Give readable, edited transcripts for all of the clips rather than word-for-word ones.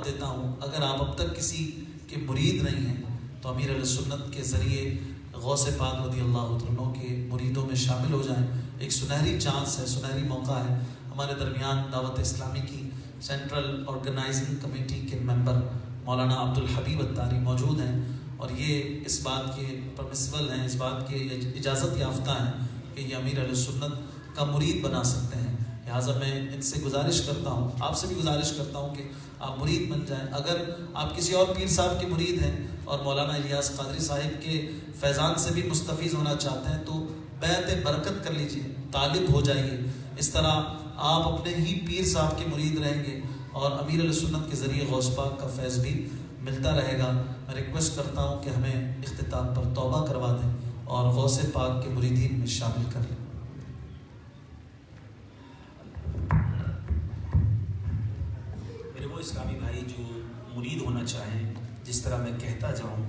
دیتا ہوں، اگر آپ اب تک کسی کے مرید نہیں ہیں تو امیر علیہ سنت کے ذریعے غوث پاک رضی اللہ عنہ کے مریدوں میں شامل ہو جائیں۔ ایک سنہری چانس ہے، سنہری موقع ہے۔ ہمارے درمیان دعوت اسلامی کی سینٹرل آرگنائزنگ کمیٹی کے ممبر مولانا عبدالحبیب اتاری موجود ہیں، اور یہ اس بات کے پرمسبل ہیں، اس بات کے اجازت یافتہ ہیں کہ یہ امیر علیہ سنت کا مرید بنا سکتے ہیں۔ لہٰذا میں ان سے گزارش کرتا ہوں، آپ سے بھی گزارش کرتا ہوں کہ آپ مرید بن جائیں۔ اگر آپ کسی اور پیر صاحب کے مرید ہیں اور مولانا الیاس قادری صاحب کے فیضان سے بھی مستفیض ہونا چاہتے ہیں تو بیعت برکت کر لیجئے، طالب ہو جائیے۔ اس طرح آپ اپنے ہی پیر صاحب کے مرید رہیں گے اور امیر علیہ سنت کے ذریعے غوث پاک کا فیض بھی ملتا رہے گا۔ میں ریکویسٹ کرتا ہوں کہ ہمیں اختتام پر توبہ کروا دیں اور غوث پاک کے مریدین میں شامل کر لیں۔ اسلامی بھائی جو مرید ہونا چاہیں، جس طرح میں کہتا جاؤں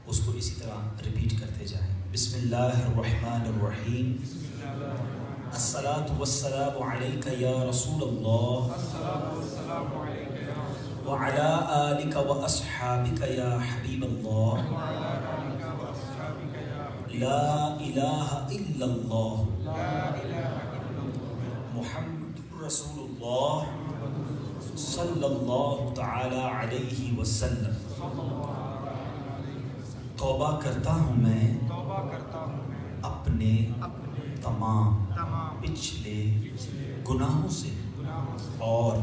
اس کو اسی طرح ریپیٹ کرتے جائیں۔ بسم اللہ الرحمن الرحیم، الصلاۃ والسلام علیک یا رسول اللہ وعلی آلک واصحابک یا حبیب اللہ، لا الہ الا اللہ محمد رسول اللہ صلی اللہ تعالی علیہ وسلم۔ توبہ کرتا ہوں میں اپنے تمام پچھلے گناہوں سے، اور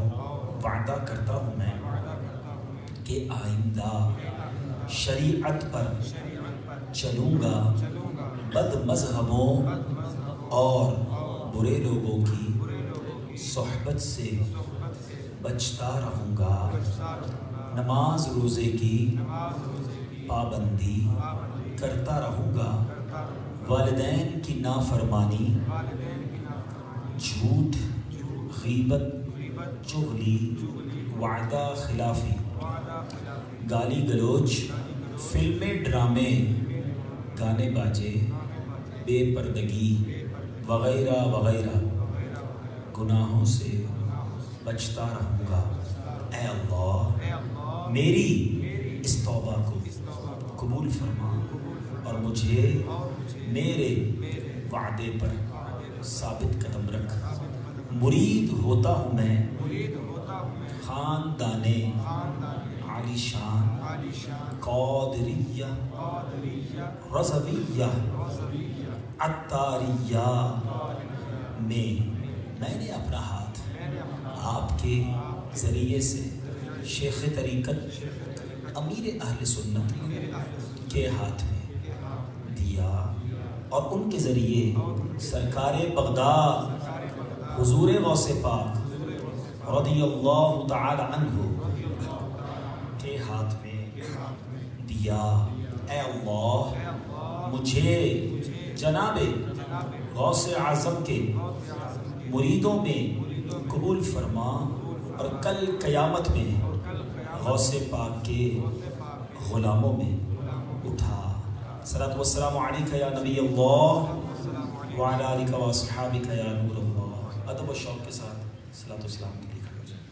وعدہ کرتا ہوں میں کہ آئندہ شریعت پر چلوں گا، بد مذہبوں اور برے لوگوں کی صحبت سے بچتا رہوں گا، نماز روزے کی پابندی کرتا رہوں گا، والدین کی نافرمانی، جھوٹ، غیبت، چغلی، وعدہ خلافی، گالی گلوچ، فلمیں، ڈرامے، گانے باجے، بے پردگی وغیرہ وغیرہ گناہوں سے بچتا رہوں گا۔ اے اللہ میری اس توبہ کو قبول فرما اور مجھے میرے وعدے پر ثابت قدم رکھ۔ مرید ہوتا ہوں میں خاندان عالی شان قادریہ، رضویہ، عطاریہ میں نے اپنا ہاتھ آپ کے ذریعے سے شیخ طریقت امیر اہل سنت کے ہاتھ میں دیا، اور ان کے ذریعے سرکار بغداد حضور غوث پاک رضی اللہ تعالی عنہ کے ہاتھ میں دیا۔ اے اللہ مجھے جناب غوث اعظم کے مریدوں میں قبول فرما، اور کل قیامت میں غوث پاک کے غلاموں میں اٹھا۔ صلاۃ والسلام علیک یا نبی اللہ وعلی آلک واصحابک یا نور اللہ۔ ادب و شوق کے ساتھ صلاۃ والسلام کے لیے کھڑے ہو جائیں۔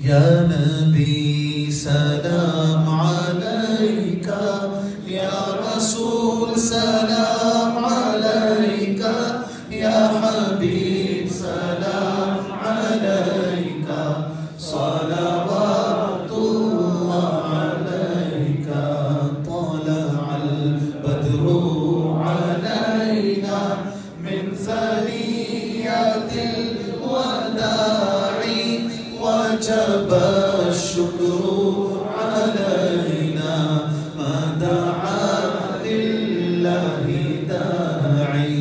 یا نبی سلام علیکہ، یا رسول سلام علیکہ، یا حبیب سلام علیکہ، صلوات اللہ علیکہ، طلع البدر علینا من ثنیات الوداع، وجب الشكر علينا ما دعا لله داعي،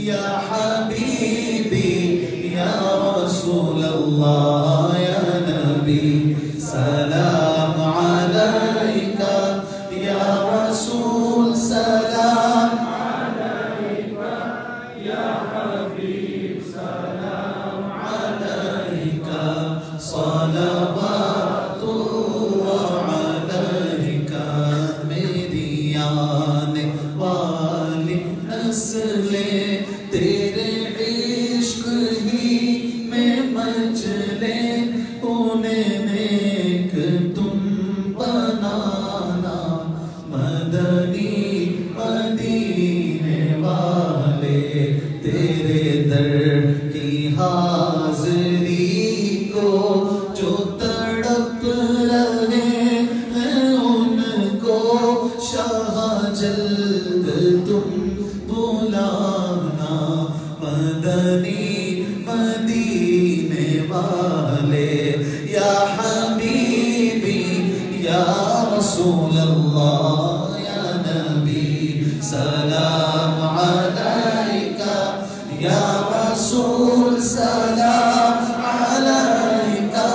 يا حبيبي يا رسول الله يا نبي سلام عليك، يا رسول سلام عليك، يا حبيب سلام عليك، صلوات الله عليك۔ آنے والی نسلیں تیرے عشق ہی میں مچلے، انہیں نیک تم بنانا مدنی مدینے والے، تیرے در کی حاضری کو جو تڑپ رہے ہیں ان کو شاہ جلد تم بلانا مدنی مدینے والے، یا حبیبی یا رسول اللہ یا نبی سلام علیکہ، یا رسول سلام علیکہ،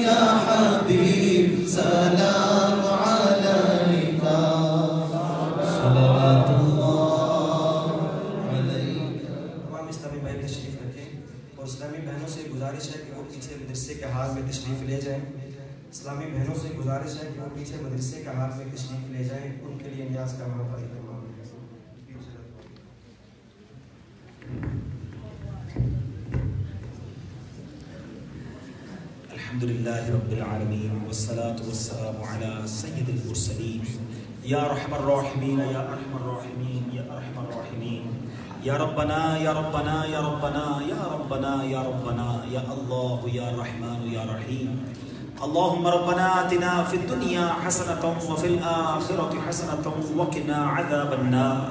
یا حبیب سلام علیکہ، صلوات اللہ علیکہ۔ تمام اسلامی بھائی تشریف رکھیں اور اسلامی بہنوں سے گزارش ہے کہ وہ پیچھے مدرسے کے حال میں تشریف لے جائیں۔ اسلامی بہنوں سے گزارش ہے کہ وہ پیچھے مدرسے کے حال میں تشریف لے جائیں، ان کے لیے نیاز کا وہاں پر اہتمام ہے۔ الحمدللہ رب العالمین والصلاة والسلام علی سید المرسلین، یا رحم الراحمین یا ارحم الراحمین یا ارحم الراحمین، یا ربنا یا ربنا یا ربنا یا ربنا یا ربنا یا اللہ یا رحمان یا رحیم۔ اللهم ربنا آتنا في الدنيا حسنة وفي الآخرة حسنة وقنا عذاب النار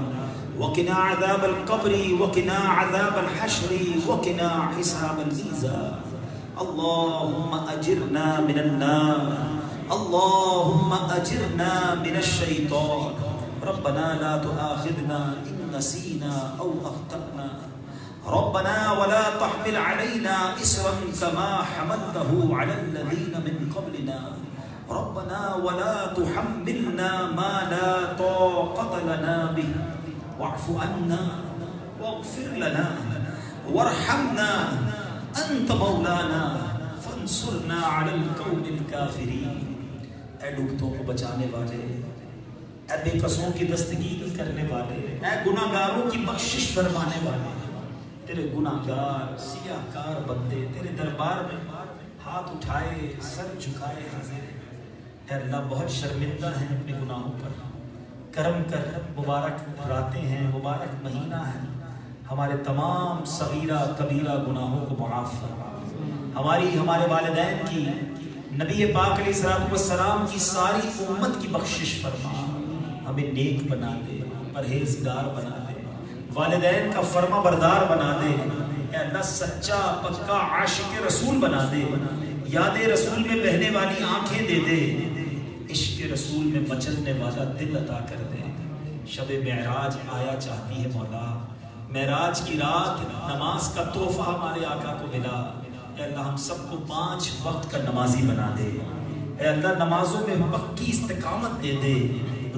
وقنا عذاب القبر وقنا عذاب الحشر وقنا حساب الميزان۔ اللهم أجرنا من النار، اللهم أجرنا من الشيطان، ربنا لا تؤاخذنا إن نسينا أو أخطأنا، ربنا ولا تحمل علينا إصرا كما حملته على الذين من قبلنا، ربنا ولا تحملنا ما لا طاقة لنا به، واعف عنا واغفر لنا وارحمنا انت مولانا فانصرنا على القوم الكافرين۔ اے ڈوبتوں کو بچانے والے، اے بے قصوں کی دستگیری کرنے والے، اے گناہگاروں کی بخشش فرمانے والے، تیرے گناہگار سیاہ کار بندے تیرے دربار میں ہاتھ اٹھائے سر جھکائے حاضر ہیں۔ اے اللہ بہت شرمندہ ہیں اپنے گناہوں پر، کرم کر، مبارک راتیں ہیں، مبارک مہینہ ہے، ہمارے تمام صغیرہ کبیرہ گناہوں کو معاف فرما، ہمارے والدین کی، نبی پاک علیہ السلام کی ساری امت کی بخشش فرما، ہمیں نیک بنا دے، پرہیزگار بنا دے، والدین کا فرما بردار بنا دے، اے اللہ سچا پکا عاشق رسول بنا دے، یاد رسول میں بہنے والی آنکھیں دے دے، عشق رسول میں مچلنے والا دل عطا کر دے۔ شب معراج آیا چاہتی ہے مولا، معراج کی رات نماز کا تحفہ ہمارے آقا کو ملا، اے اللہ ہم سب کو 5 وقت کا نمازی بنا دے، اے اللہ نمازوں میں پکی استقامت دے دے،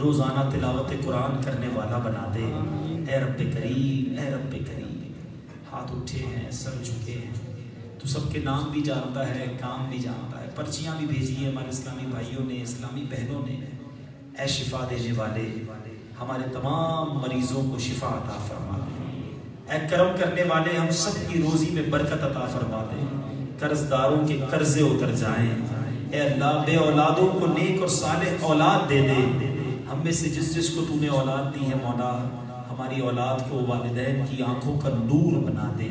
روزانہ تلاوت قرآن کرنے والا بنا دے، اے رب کریم، اے رب کریم۔ ہاتھ اٹھے ہیں، سر جھکے ہیں، تو سب کے نام بھی جانتا ہے، کام بھی جانتا ہے، پرچیاں بھی بھیجی ہیں ہمارے اسلامی بھائیوں نے، اسلامی بہنوں نے۔ اے شفا دینے والے، ہمارے تمام مریضوں کو شفا عطا فرما دے، اے کرم کرنے والے ہم سب کی روزی میں برکت عطا فرما دے، قرض داروں کے قرضے اتر جائیں، اے اللہ بے اولادوں کو نیک اور صالح اولاد دے دے، ہم میں سے جس کو تو نے اولاد دی ہے مولا، ہماری اولاد کو والدین کی آنکھوں کا نور بنا دے،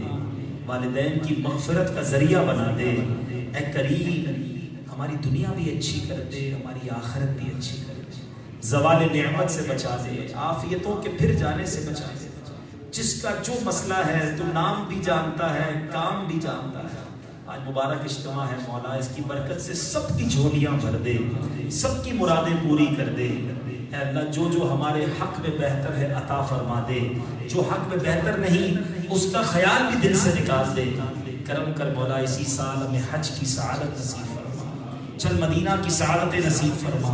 والدین کی مغفرت کا ذریعہ بنا دے، اے کریم ہماری دنیا بھی اچھی کر دے، ہماری آخرت بھی اچھی کر دے، زوال نعمت سے بچا دے، عافیتوں کے پھر جانے سے بچا دے، جس کا جو مسئلہ ہے تو نام بھی جانتا ہے، کام بھی جانتا ہے۔ آج مبارک اجتماع ہے مولا، اس کی برکت سے سب کی جھولیاں بھر دے، سب کی مرادیں پوری کر دے، اے اللہ جو ہمارے حق میں بہتر ہے عطا فرما دے، جو حق میں بہتر نہیں اس کا خیال بھی دل سے نکال دے، کرم کر مولا اسی سال ہمیں حج کی سعادت نصیب فرما، چل مدینہ کی سعادت نصیب فرما،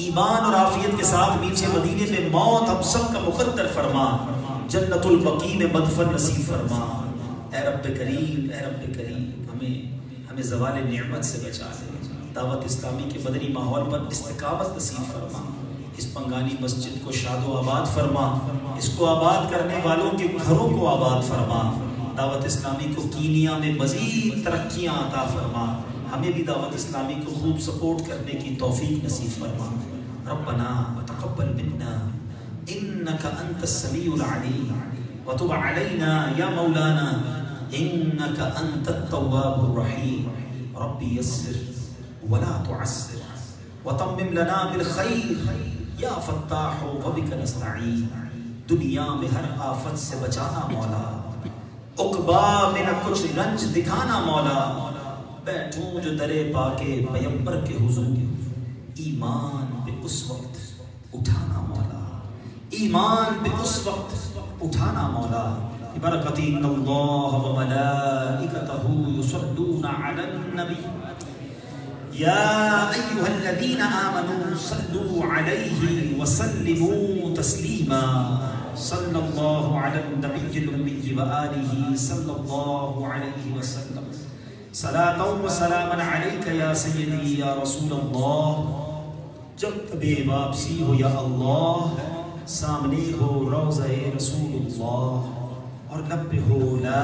ایمان اور عافیت کے ساتھ میٹھے مدینے میں موت ہم سب کا مقدر فرما، جنت البقیع میں مدفن نصیب فرما، اے رب کریم، اے رب کریم ہمیں زوال نعمت سے بچا دے، دعوت اسلامی کے مدنی ماحول پر استقامت نصیب فرما، اس منگانی مسجد کو شاد و آباد فرما، اس کو آباد کرنے والوں کے گھروں کو آباد فرما، دعوت اسلامی کو کینیا میں مزید ترقیاں عطا فرما، ہمیں بھی دعوت اسلامی کو خوب سپورٹ کرنے کی توفیق نصیب فرما۔ ربنا تقبل منا انك انت السميع العليم وتب علينا يا مولانا انك انت التواب الرحيم۔ ربي يسر ولا تعسر وتمم لنا بالخير یا فتاح وبک نستعین۔ دنیا میں ہر آفت سے بچانا مولا، عقبا میں نہ کچھ رنج دکھانا مولا، بیٹھوں جو درے پاکے پیمبر کے حضور، ایمان پہ اس وقت اٹھانا مولا، ایمان پہ اس وقت اٹھانا مولا۔ برکت ان اللہ وملائکتہ یصلون علی النبی یا ایہا الذین آمنوا صلوا علیہ وسلموا تسلیما۔ صلی اللہ علی النبی الامی وآلہ صلی اللہ علیہ وسلم۔ صلاۃ و سلاما علیک یا سیدی یا رسول اللہ۔ جب کبھی واپسی ہو یا اللہ، سامنے ہو روضہ رسول اللہ اور لب پہ ہو لا